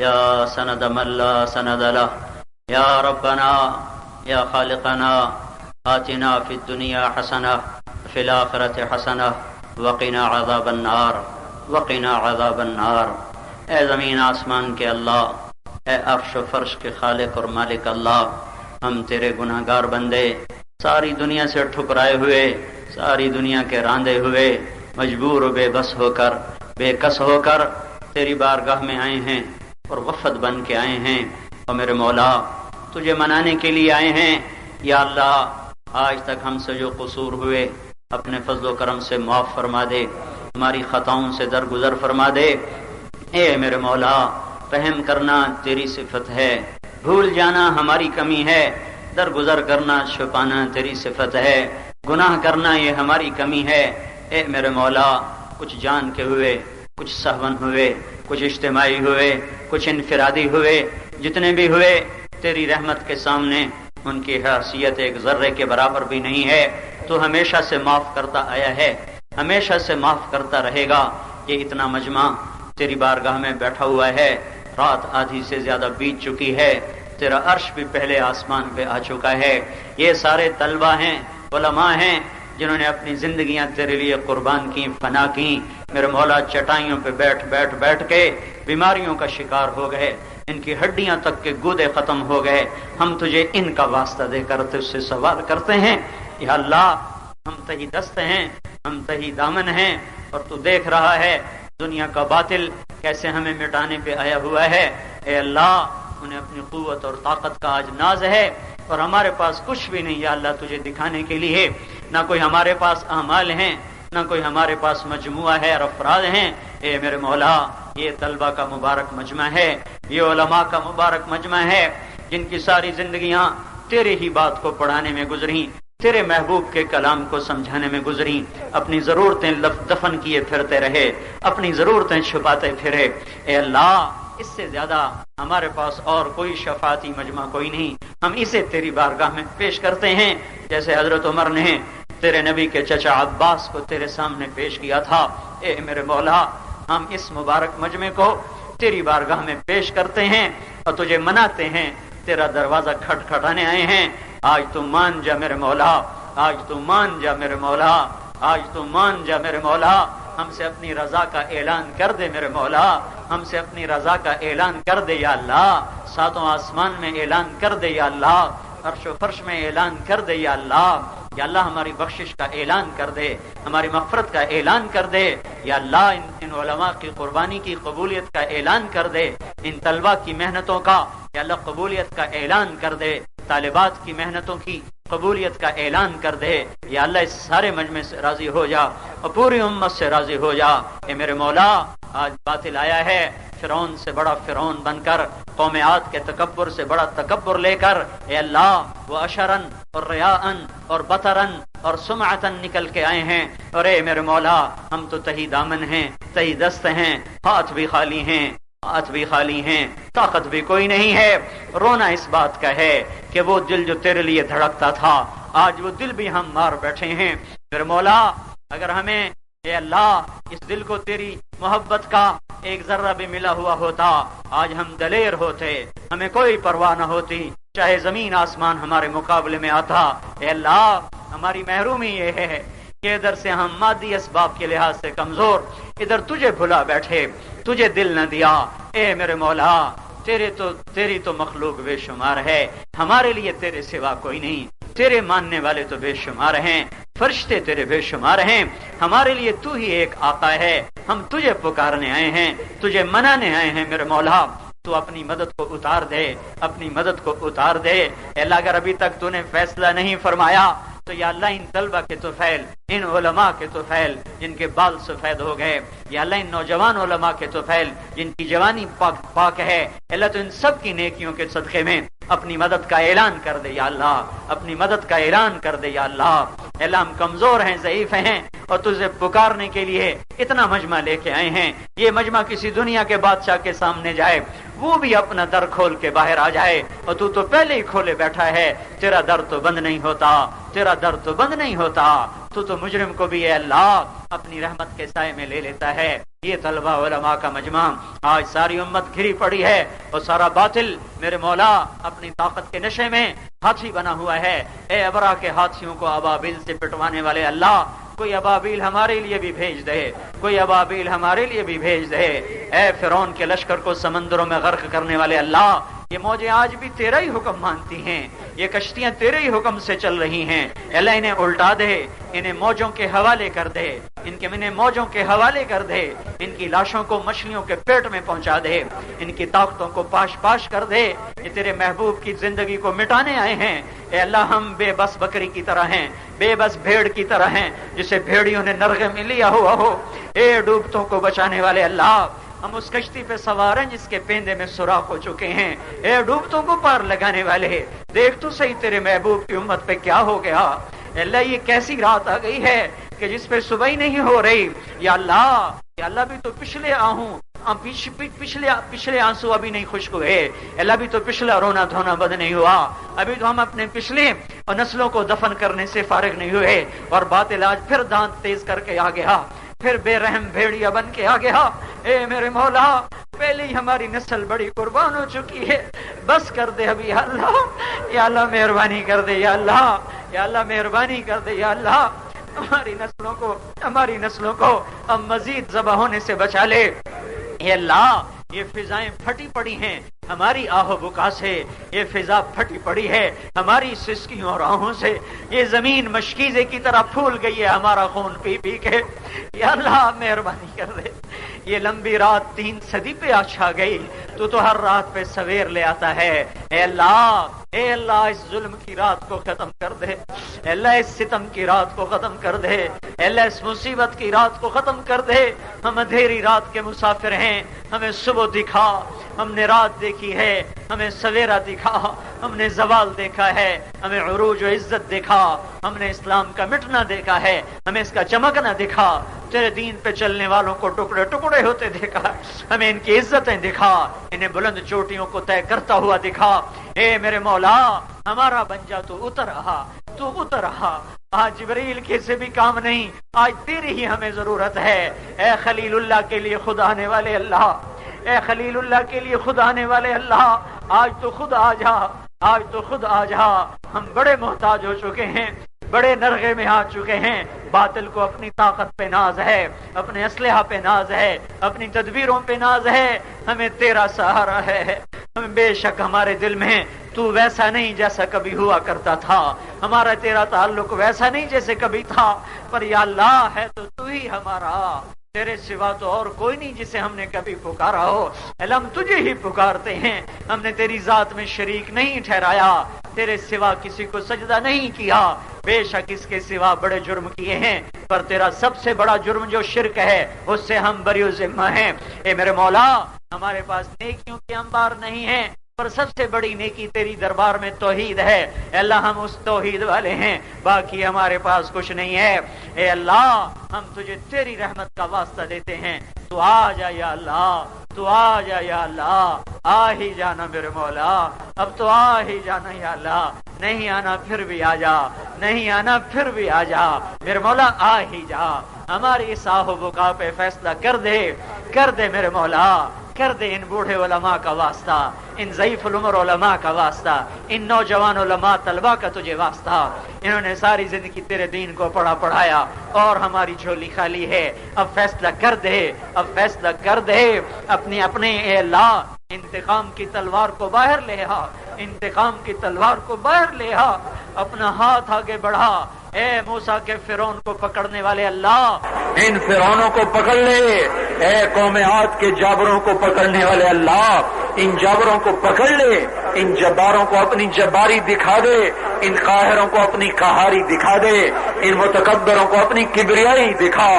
يا سند من لا سند له یا ربنا یا خالقنا آتنا فی الدنیا حسنہ فی الآخرۃ حسنہ وقنا عذاب النار وقنا عذاب النار۔ اے زمین آسمان کے اللہ، اے عرش و فرش کے خالق اور مالک اللہ، ہم تیرے گناہ گار بندے ساری دنیا سے ٹھکرائے ہوئے، ساری دنیا کے راندے ہوئے، مجبور و بے بس ہو کر، بے کس ہو کر تیری بارگاہ میں آئے ہیں اور وفد بن کے آئے ہیں، اور میرے مولا تجھے منانے کے لیے آئے ہیں، یا اللہ آج تک ہم سے جو قصور ہوئے اپنے فضل و کرم سے معاف فرما دے، ہماری خطاؤں سے درگزر فرما دے۔ اے میرے مولا، رحم کرنا تیری صفت ہے، بھول جانا ہماری کمی ہے، درگزر کرنا چھپانا تیری صفت ہے، گناہ کرنا یہ ہماری کمی ہے۔ اے میرے مولا، کچھ جان کے ہوئے، کچھ سہون ہوئے، کچھ اجتماعی ہوئے، کچھ انفرادی ہوئے، جتنے بھی ہوئے تیری رحمت کے سامنے ان کی حیثیت ایک ذرے کے برابر بھی نہیں ہے۔ تو ہمیشہ سے معاف کرتا آیا ہے، ہمیشہ سے معاف کرتا رہے گا۔ یہ اتنا مجمع تیری بارگاہ میں بیٹھا ہوا ہے، رات آدھی سے زیادہ بیت چکی ہے، تیرا عرش بھی پہلے آسمان پہ آ چکا ہے۔ یہ سارے طلبہ ہیں، علماء ہیں، جنہوں نے اپنی زندگیاں تیرے لیے قربان کی، فنا کی۔ میرے مولا، چٹائیوں پہ بیٹھ کے بیماریوں کا شکار ہو گئے، ان کی ہڈیاں تک کے گودے ختم ہو گئے۔ ہم تجھے ان کا واسطہ دے کر تجھ سے سوال کرتے ہیں، یا اللہ ہم تہی دست ہیں، ہم تہی دامن ہیں، اور تو دیکھ رہا ہے دنیا کا باطل کیسے ہمیں مٹانے پہ آیا ہوا ہے۔ اے اللہ، انہیں اپنی قوت اور طاقت کا آج ناز ہے، اور ہمارے پاس کچھ بھی نہیں یا اللہ تجھے دکھانے کے لیے، نہ کوئی ہمارے پاس اعمال ہیں، نہ کوئی ہمارے پاس مجموعہ ہے اور افراد ہیں۔ اے میرے مولا، یہ طلبہ کا مبارک مجمع ہے، یہ علماء کا مبارک مجمع ہے، جن کی ساری زندگیاں تیرے ہی بات کو پڑھانے میں گزری، تیرے محبوب کے کلام کو سمجھانے میں گزری، اپنی ضرورتیں دفن کیے پھرتے رہے، اپنی ضرورتیں چھپاتے پھرے۔ اے اللہ، اس سے زیادہ ہمارے پاس اور کوئی شفاعتی مجمع کوئی نہیں، ہم اسے تیری بارگاہ میں پیش کرتے ہیں، جیسے حضرت عمر نے تیرے نبی کے چچا عباس کو تیرے سامنے پیش کیا تھا۔ اے میرے مولا، ہم اس مبارک مجمع کو تیری بارگاہ میں پیش کرتے ہیں اور تجھے مناتے ہیں، تیرا دروازہ کھٹکھٹانے آئے ہیں۔ آج تو مان جا میرے مولا، آج تو مان جا میرے مولا، آج تو مان جا میرے مولا، ہم سے اپنی رضا کا اعلان کر دے میرے مولا، ہم سے اپنی رضا کا اعلان کر دے یا اللہ، ساتوں آسمان میں اعلان کر دے یا اللہ، عرش و فرش میں اعلان کر دے یا اللہ۔ یا اللہ، ہماری بخشش کا اعلان کر دے، ہماری مغفرت کا اعلان کر دے یا اللہ، ان علماء کی قربانی کی قبولیت کا اعلان کر دے، ان طلبہ کی محنتوں کا یا اللہ قبولیت کا اعلان کر دے، طالبات کی محنتوں کی قبولیت کا اعلان کر دے یا اللہ، اس سارے مجمع سے راضی ہو جا اور پوری امت سے راضی ہو جا۔ اے میرے مولا، آج باطل آیا ہے فرعون سے بڑا فرعون بن کر، قوم عاد کے تکبر سے بڑا تکبر لے کر، اے اللہ وہ اشرن اور ریاءن اور بطرن اور سمعتن نکل کے آئے ہیں، اور اے میرے مولا، ہم تو تہی دامن ہیں، تہی دست ہیں، ہاتھ بھی خالی ہیں، ہاتھ بھی خالی ہیں، طاقت بھی کوئی نہیں ہے۔ رونا اس بات کا ہے کہ وہ دل جو تیرے لیے دھڑکتا تھا، آج وہ دل بھی ہم مار بیٹھے ہیں۔ میرے مولا، اگر ہمیں اے اللہ اس دل کو تیری محبت کا ایک ذرہ بھی ملا ہوا ہوتا، آج ہم دلیر ہوتے، ہمیں کوئی پرواہ نہ ہوتی، چاہے زمین آسمان ہمارے مقابلے میں آتا۔ اے اللہ، ہماری محرومی یہ ہے کہ ادھر سے ہم مادی اسباب کے لحاظ سے کمزور، ادھر تجھے بھلا بیٹھے، تجھے دل نہ دیا۔ اے میرے مولا، تیری تو مخلوق بے شمار ہے، ہمارے لیے تیرے سوا کوئی نہیں، تیرے ماننے والے تو بے شمار ہیں، فرشتے تیرے بے شمار ہیں، ہمارے لیے تو ہی ایک آقا ہے۔ ہم تجھے پکارنے آئے ہیں، تجھے منانے آئے ہیں میرے مولا، تو اپنی مدد کو اتار دے، اپنی مدد کو اتار دے۔ اے اللہ، اگر ابھی تک تو نے فیصلہ نہیں فرمایا تو یا اللہ، ان طلبہ کے طفیل، ان علماء کے طفیل جن کے بال سفید ہو گئے، یا اللہ ان نوجوان علماء کے طفیل جن کی جوانی پاک ہے، اللہ تو ان سب کی نیکیوں کے صدقے میں اپنی مدد کا اعلان کر دے یا اللہ، اپنی مدد کا اعلان کر دے یا اللہ۔ اللہ، ہم کمزور ہیں، ضعیف ہیں، اور تجھے پکارنے کے لیے اتنا مجمع لے کے آئے ہیں۔ یہ مجمع کسی دنیا کے بادشاہ کے سامنے جائے، وہ بھی اپنا در کھول کے باہر آ جائے، اور تو پہلے ہی کھولے بیٹھا ہے، تیرا در تو بند نہیں ہوتا، تیرا در تو بند نہیں ہوتا، تو مجرم کو بھی اے اللہ اپنی رحمت کے سائے میں لے لیتا ہے۔ یہ طلبہ علماء کا مجمع، آج ساری امت گھری پڑی ہے اور سارا باطل میرے مولا اپنی طاقت کے نشے میں ہاتھی بنا ہوا ہے۔ اے ابرا کے ہاتھیوں کو ابابیل سے پٹوانے والے اللہ، کوئی ابابیل ہمارے لیے بھی بھیج دے، کوئی ابابیل ہمارے لیے بھی بھیج دے۔ اے فرعون کے لشکر کو سمندروں میں غرق کرنے والے اللہ، یہ موجیں آج بھی تیرا ہی حکم مانتی ہیں، یہ کشتیاں تیرے ہی حکم سے چل رہی ہیں۔ اللہ انہیں الٹا دے، انہیں موجوں کے حوالے کر دے، انہیں موجوں کے حوالے کر دے، ان کی لاشوں کو مچھلیوں کے پیٹ میں پہنچا دے، ان کی طاقتوں کو پاش پاش کر دے۔ یہ تیرے محبوب کی زندگی کو مٹانے آئے ہیں۔ اے اللہ ہم بے بس بکری کی طرح ہیں، بے بس بھیڑ کی طرح ہیں جسے بھیڑیوں نے نرغے میں لیا ہوا ہو۔ اے ڈوبتوں کو بچانے والے اللہ، ہم اس کشتی پہ سوار ہیں جس کے پیندے میں سوراخ ہو چکے ہیں۔ اے ڈوبتوں کو پار لگانے والے، دیکھ تو صحیح تیرے محبوب کی امت پہ کیا ہو گیا۔ اللہ یہ کیسی رات آ گئی ہے کہ جس پہ صبح ہی نہیں ہو رہی۔ یا اللہ بھی تو پچھلے پچھلے آنسو ابھی نہیں خشک ہوئے۔ اللہ بھی تو پچھلا رونا دھونا بند نہیں ہوا۔ ابھی تو ہم اپنے پچھلے نسلوں کو دفن کرنے سے فارغ نہیں ہوئے، اور باطل آج پھر دانت تیز کر کے آ گیا، پھر بے رحم بھیڑیا بن کے آ گیا۔ اے میرے مولا، پہلے ہی ہماری نسل بڑی قربان ہو چکی ہے، بس کر دے ابھی یا اللہ۔ یا اللہ مہربانی کر دے یا اللہ، یا اللہ مہربانی کر دے یا اللہ، ہماری نسلوں کو اب مزید ذبح ہونے سے بچا لے۔ اے اللہ یہ فضائیں پھٹی پڑی ہیں ہماری آہ و بکا سے، یہ فضا پھٹی پڑی ہے ہماری سسکیوں اور آہوں سے، یہ زمین مشکیزے کی طرح پھول گئی ہے ہمارا خون پی پی کے۔ یا اللہ مہربانی کر دے، یہ لمبی رات 3 صدی پہ چھا گئی، تو ہر رات پہ سویر لے آتا ہے۔ اے اللہ اس ظلم کی رات کو ختم کر دے، اے اللہ اس ستم کی رات کو ختم کر دے، اے اللہ اس مصیبت کی رات کو ختم کر دے۔ ہم اندھیری رات کے مسافر ہیں، ہمیں صبح دکھا، ہم نے رات دیکھی ہے، ہمیں سویرا دکھا، ہم نے زوال دیکھا ہے، ہمیں عروج و عزت دیکھا، ہم نے اسلام کا مٹنا دیکھا ہے، ہمیں اس کا چمکنا دکھا، تیرے دین پہ چلنے والوں کو ٹکڑے ٹکڑے ہوتے دیکھا، ہمیں ان کی عزتیں دکھا، انہیں بلند چوٹیوں کو طے کرتا ہوا دکھا۔ اے میرے مولا ہمارا بن جا، تو اتر رہا۔ آج جبریل کے سے بھی کام نہیں، آج تیری ہی ہمیں ضرورت ہے۔ اے خلیل اللہ کے لیے خدا آنے والے اللہ، اے خلیل اللہ کے لیے خدا آنے والے اللہ، آج تو خود آ جا۔ ہم بڑے محتاج ہو چکے ہیں، بڑے نرغے میں آ چکے ہیں۔ باطل کو اپنی طاقت پہ ناز ہے، اپنے اسلحہ پہ ناز ہے، اپنی تدبیروں پہ ناز ہے، ہمیں تیرا سہارا ہے۔ ہم بے شک ہمارے دل میں تو ویسا نہیں جیسا کبھی ہوا کرتا تھا، ہمارا تیرا تعلق ویسا نہیں جیسے کبھی تھا، پر یا اللہ ہے تو ہی ہمارا، تیرے سوا تو اور کوئی نہیں جسے ہم نے کبھی پکارا ہو۔ اللہ ہم تجھے ہی پکارتے ہیں، ہم نے تیری ذات میں شریک نہیں ٹھہرایا، تیرے سوا کسی کو سجدہ نہیں کیا۔ بے شک اس کے سوا بڑے جرم کیے ہیں، پر تیرا سب سے بڑا جرم جو شرک ہے اس سے ہم بری ذمہ ہیں۔ اے میرے مولا ہمارے پاس نیکیوں کے انبار نہیں ہیں، پر سب سے بڑی نیکی تیری دربار میں توحید ہے۔ اے اللہ ہم اس توحید والے ہیں، باقی ہمارے پاس کچھ نہیں ہے۔ اے اللہ ہم تجھے تیری رحمت کا واسطہ دیتے ہیں، تو آ جا یا اللہ، تو آ جا یا اللہ، آ ہی جانا میرے مولا، اب تو آ ہی جانا یا اللہ، نہیں آنا پھر بھی آ جا، نہیں آنا پھر بھی آ جا میرے مولا، آ ہی جا، ہماری اس آہ و بکا پہ فیصلہ کر دے میرے مولا، کر دے ان بوڑھے علماء کا واسطہ، ان ضعیف العمر علماء کا واسطہ، ان نوجوان علماء طلباء کا تجھے واسطہ، انہوں نے ساری زندگی تیرے دین کو پڑھایا اور ہماری جھولی خالی ہے۔ اب فیصلہ کر دے اپنے اے اللہ انتقام کی تلوار کو باہر لے آ، اپنا ہاتھ آگے بڑھا، اے موسیٰ کے فرعون کو پکڑنے والے اللہ ان فرعونوں کو پکڑ لے، اے قوم عاد کے جابروں کو پکڑنے والے اللہ ان جابروں کو پکڑ لے، ان جباروں کو اپنی جباری دکھا دے، ان قاہروں کو اپنی قہاری دکھا دے، ان متکبروں کو اپنی کبریائی دکھا،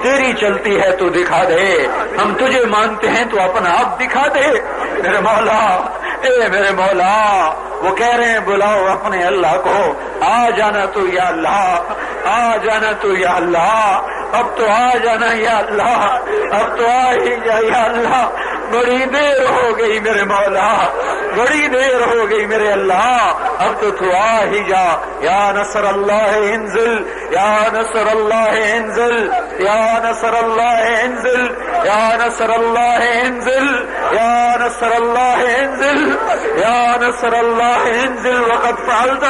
تیری چلتی ہے تو دکھا دے، ہم تجھے مانتے ہیں تو اپنا آپ دکھا دے میرے مولا۔ اے میرے مولا وہ کہہ رہے ہیں بلاؤ اپنے اللہ کو، آ جانا تو یا اللہ، آ جانا تو یا اللہ، اب تو آ جانا یا اللہ، اب تو آ ہی جا یا اللہ، بڑی دیر ہو گئی میرے مولا، بڑی دیر ہو گئی میرے اللہ، اب تو آ ہی جا۔ یا نصر اللہ انزل، یا نصر اللہ انزل، یا نصر اللہ انزل، یا نصر اللہ انزل، یا نصر اللہ انزل، یا نصر اللہ انزل وقد فعلت،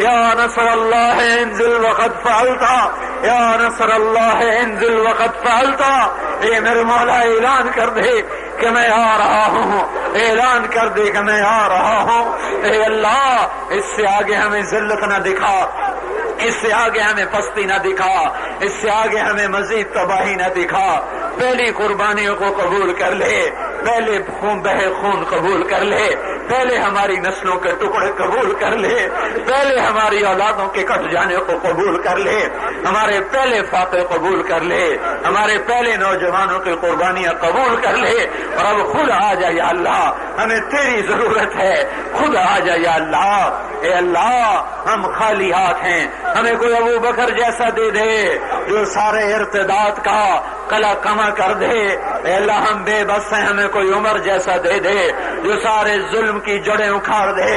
یا نصر اللہ انزل وقد فعلت، یا نصر اللہ انزل وقت فعلتا۔ اے میرے مولا اعلان کر دے کہ میں آ رہا ہوں، اعلان کر دے کہ میں آ رہا ہوں۔ اے اللہ اس سے آگے ہمیں ذلت نہ دکھا، اس سے آگے ہمیں پستی نہ دکھا، اس سے آگے ہمیں مزید تباہی نہ دکھا۔ پہلی قربانیوں کو قبول کر لے، پہلے بہے خون قبول کر لے، پہلے ہماری نسلوں کے ٹکڑے قبول کر لے، پہلے ہماری اولادوں کے کٹ جانے کو قبول کر لے، ہمارے پہلے فاقے قبول کر لے، ہمارے پہلے نوجوانوں کی قربانیاں قبول کر لے۔ اور اب خود آ جا یا اللہ، ہمیں تیری ضرورت ہے، خود آ جا یا اللہ۔ اے اللہ ہم خالی ہاتھ ہیں، ہمیں کوئی ابو بکر جیسا دے دے جو سارے ارتداد کا کلا کما کر دے۔ اے اللہ ہم بے بس ہیں، ہمیں کوئی عمر جیسا دے دے جو سارے ظلم کی جڑیں اکھاڑ دے۔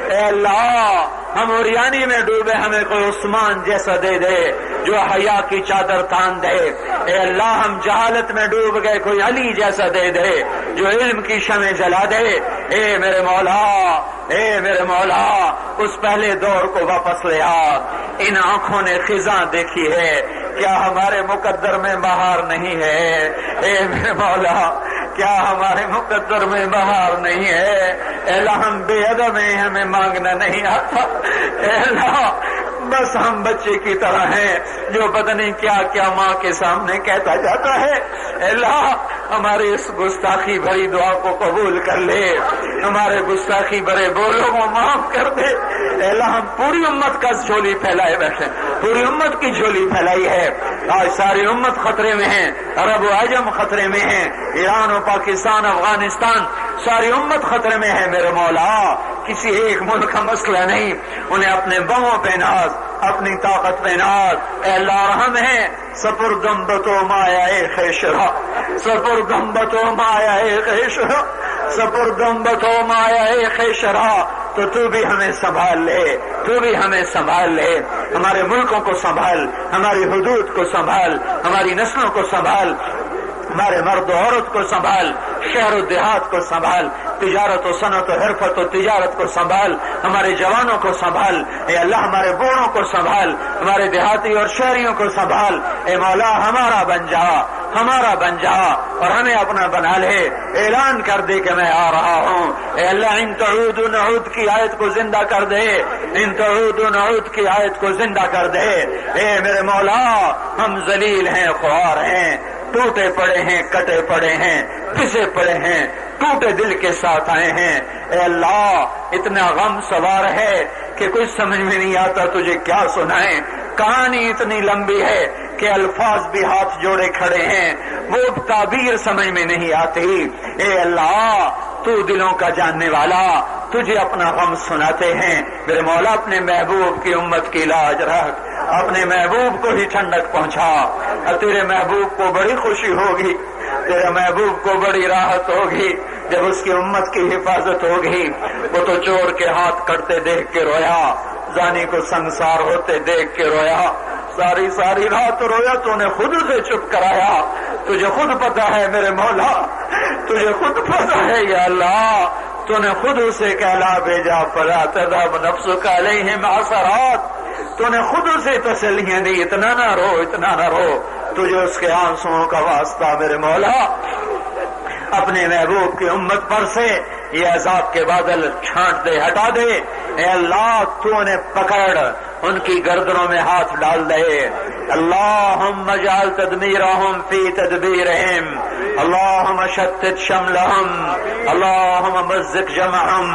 اے اللہ ہم عریانی میں ڈوبے، ہمیں کوئی عثمان جیسا دے دے جو حیا کی چادر تان دے۔ اے اللہ ہم جہالت میں ڈوب گئے، کوئی علی جیسا دے دے جو علم کی شمع جلا دے۔ اے میرے مولا، اے میرے مولا اس پہلے دور کو واپس لے آ۔ ان آنکھوں نے خزاں دیکھی ہے، کیا ہمارے مقدر میں بہار نہیں ہے؟ اے میرے مولا کیا ہمارے مقدر میں بہار نہیں ہے؟ اے اللہ ہم بے ادب ہیں، ہمیں مانگنا نہیں آتا۔ اے اللہ بس ہم بچے کی طرح ہیں جو پتہ نہیں کیا کیا ماں کے سامنے کہتا جاتا ہے۔ اے اللہ ہمارے اس گستاخی بھری دعا کو قبول کر لے، ہمارے گستاخی بھرے بولوں کو معاف کر دے۔ اے اللہ ہم پوری امت کا جھولی پھیلائے بیٹھے، پوری امت کی جھولی پھیلائی ہے۔ آج ساری امت خطرے میں ہے، عرب و عجم خطرے میں ہے، ایران و پاکستان افغانستان ساری امت خطرے میں ہے۔ میرے مولا کسی ایک ملک کا مسئلہ نہیں، انہیں اپنے بموں پہ ناز، اپنی طاقت پہ ناز۔ اے اللہ رحم ہے، سپردم بتو مایا خیشرا، سپردم بتو مایا خیشرا، سپردم بتو مایا خیشرا۔ تو بھی ہمیں سنبھال لے، تو بھی ہمیں سنبھال لے، ہمارے ملکوں کو سنبھال، ہماری حدود کو سنبھال، ہماری نسلوں کو سنبھال، ہمارے مرد و عورت کو سنبھال، شہر و دیہات کو سنبھال، تجارت و صنعت و حرفت و تجارت کو سنبھال، ہمارے جوانوں کو سنبھال۔ اے اللہ ہمارے بوڑھوں کو سنبھال، ہمارے دیہاتی اور شہریوں کو سنبھال۔ اے مولا ہمارا بن جا، ہمارا بن جا اور ہمیں اپنا بنا لے۔ اعلان کر دے کہ میں آ رہا ہوں۔ اے اللہ ان تعود نعود کی آیت کو زندہ کر دے، ان تعود نعود کی آیت کو زندہ کر دے۔ اے میرے مولا ہم ذلیل ہیں، خوار ہیں، ٹوٹے پڑے ہیں، کٹے پڑے ہیں، پسے پڑے ہیں، ٹوٹے دل کے ساتھ آئے ہیں۔ اے اللہ اتنا غم سوار ہے کہ کچھ سمجھ میں نہیں آتا تجھے کیا سنائیں۔ کہانی اتنی لمبی ہے کہ الفاظ بھی ہاتھ جوڑے کھڑے ہیں، وہ تعبیر سمجھ میں نہیں آتی۔ اے اللہ تو دلوں کا جاننے والا، تجھے اپنا غم سناتے ہیں۔ میرے مولا اپنے محبوب کی امت کی لاج رکھ، اپنے محبوب کو ہی ٹھنڈک پہنچا، اور تیرے محبوب کو بڑی خوشی ہوگی، تیرے محبوب کو بڑی راحت ہوگی جب اس کی امت کی حفاظت ہوگی۔ وہ تو چور کے ہاتھ کٹتے دیکھ کے رویا، زانی کو سنسار ہوتے دیکھ کے رویا، ساری ساری رات رویا، تو نے خود سے چپ کرایا۔ تجھے خود پتا ہے میرے مولا، تجھے خود پتا ہے یا اللہ، تو نے خود اسے کہلا بھیجا فلا تذهب نفسك عليهم عثرات، تو نے خود اسے تسلیاں دی، اتنا نہ رو، اتنا نہ رو، تجھے اس کے آنسوؤں کا واسطہ میرے مولا اپنے محبوب کی امت پر سے یہ عذاب کے بادل چھانٹ دے، ہٹا دے۔ اے اللہ تو نے پکڑ ان کی گردنوں میں ہاتھ ڈال دے۔ اللہم اجعل تدمیرہم فی تدبیرہم، اللہم شتت شملہم، اللہم مزق جمعہم،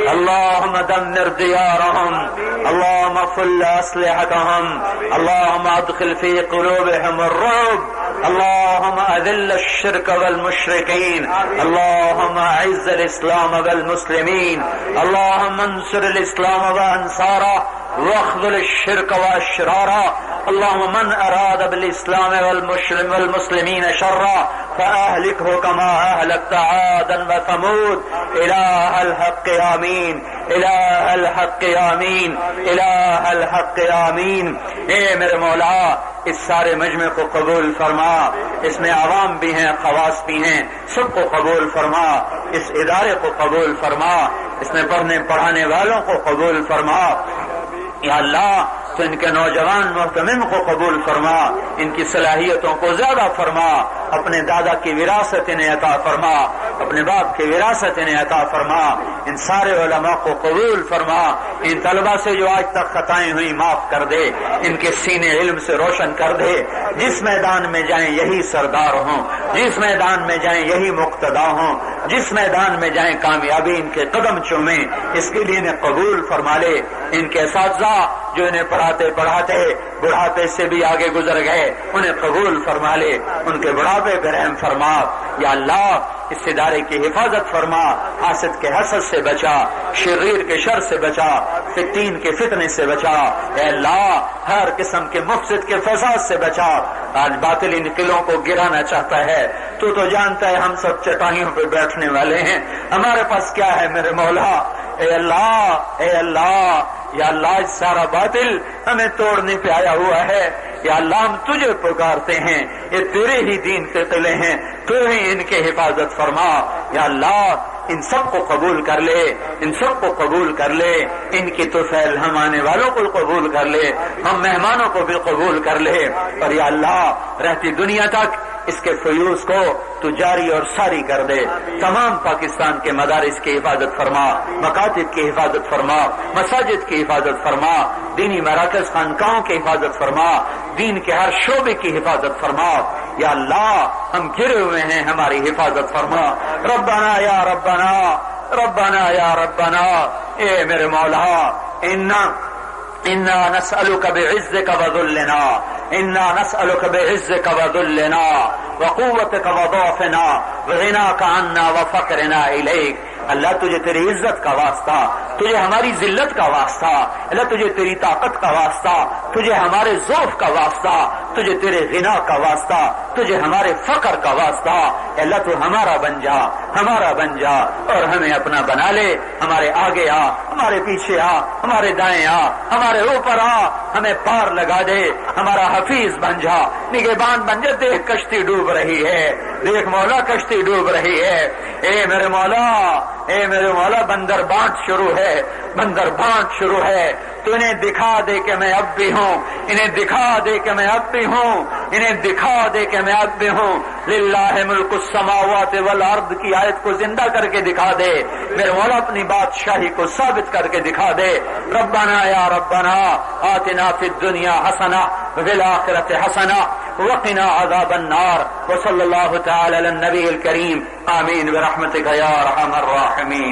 اللہم دمر دیارہم، اللہم فل اسلحتہم، اللہم ادخل فی قلوبہم الرعب، اللہم اذل الشرک والمشرکین، اللہم اعز الاسلام والمسلمین، اللہم انصر الاسلام وانصارہ واخذل الشرك واشرارا، اللهم من اراد بالاسلام والمسلمين شرا فاهلكه كما اهلكت عادا وثمود، اله الحق امين، اله الحق امين، اله الحق امين۔ اے میرے مولا اس سارے مجمع کو قبول فرما، اس میں عوام بھی ہیں، خواص بھی ہیں، سب کو قبول فرما، اس ادارے کو قبول فرما، اس میں پڑھنے پڑھانے والوں کو قبول فرما۔ یا اللہ تو ان کے نوجوان محتمم کو قبول فرما، ان کی صلاحیتوں کو زیادہ فرما، اپنے دادا کی وراثت انہیں عطا فرما، اپنے باپ کی وراثت انہیں عطا فرما، ان سارے علماء کو قبول فرما، ان طلبہ سے جو آج تک خطائیں ہوئی معاف کر دے، ان کے سینے علم سے روشن کر دے، جس میدان میں جائیں یہی سردار ہوں، جس میدان میں جائیں یہی مقتدا ہوں، جس میدان میں جائیں کامیابی ان کے قدم چومیں، اس کے لیے انہیں قبول فرما لے۔ ان کے اساتذہ جو انہیں پڑھاتے پڑھاتے بڑھاپے سے بھی آگے گزر گئے، انہیں قبول فرما لے، ان کے بڑھاپے پہ رحم فرما۔ یا اللہ اس ادارے کی حفاظت فرما، حاسد کے حسد سے بچا، شریر کے شر سے بچا، فتین کے فتنے سے بچا، اے اللہ ہر قسم کے مفسد کے فساد سے بچا۔ آج باطل ان قلعوں کو گرانا چاہتا ہے، تو جانتا ہے ہم سب چٹائیوں پہ بیٹھنے والے ہیں، ہمارے پاس کیا ہے میرے مولا؟ اے اللہ، اے اللہ، یا اللہ سارا باطل ہمیں توڑنے پہ آیا ہوا ہے، یا اللہ ہم تجھے پکارتے ہیں، یہ تیرے ہی دین کے قلعے ہیں، تو ہی ان کے حفاظت فرما۔ یا اللہ ان سب کو قبول کر لے، ان سب کو قبول کر لے، ان کی طفیل ہم آنے والوں کو قبول کر لے، ہم مہمانوں کو بھی قبول کر لے، اور یا اللہ رہتی دنیا تک اس کے فیوز کو تو جاری اور ساری کر دے۔ تمام پاکستان کے مدارس کی حفاظت فرما، مکاتب کی حفاظت فرما، مساجد کی حفاظت فرما، دینی مراکز خانقاہوں کی حفاظت فرما، دین کے ہر شعبے کی حفاظت فرما۔ یا اللہ ہم گھرے ہوئے ہیں، ہماری حفاظت فرما۔ ربنا یا ربنا، ربنا یا ربنا، اے میرے مولا، انا نسألك بعزك وذلنا، انا نسألك بعزك وذلنا وقوتك وضعفنا وغناك عنا وفقرنا إليك۔ اللہ تجھے تیری عزت کا واسطہ، تجھے ہماری ذلت کا واسطہ، اللہ تجھے تیری طاقت کا واسطہ، تجھے ہمارے ضعف کا واسطہ، تجھے تیرے غنا کا واسطہ، تجھے ہمارے فقر کا واسطہ۔ اللہ تو ہمارا بن جا، ہمارا بن جا، اور ہمیں اپنا بنا لے۔ ہمارے آگے آ، ہمارے پیچھے آ، ہمارے دائیں آ، ہمارے اوپر آ، ہمیں پار لگا دے، ہمارا حفیظ بن جا، نگہبان بن جا۔ دیکھ کشتی ڈوب رہی ہے، دیکھ مولا کشتی ڈوب رہی ہے۔ اے میرے مولا، اے میرے مولا، بندر بانٹ شروع ہے، بندر بانٹ شروع ہے۔ تو انہیں دکھا دے کہ میں اب بھی ہوں، انہیں دکھا دے کہ میں اب بھی ہوں، انہیں دکھا دے کہ میں اب بھی ہوں۔ للہ ملک السماوات والارض کی آیت کو زندہ کر کے دکھا دے میرے مولا، اپنی بادشاہی کو ثابت کر کے دکھا دے۔ ربنا یا ربنا آتنا فی الدنیا حسنہ وفی الآخرۃ حسنہ وقنا عذاب النار، وصلی اللہ تعالی علی النبی الکریم، آمین برحمتک یا ارحم الراحمین۔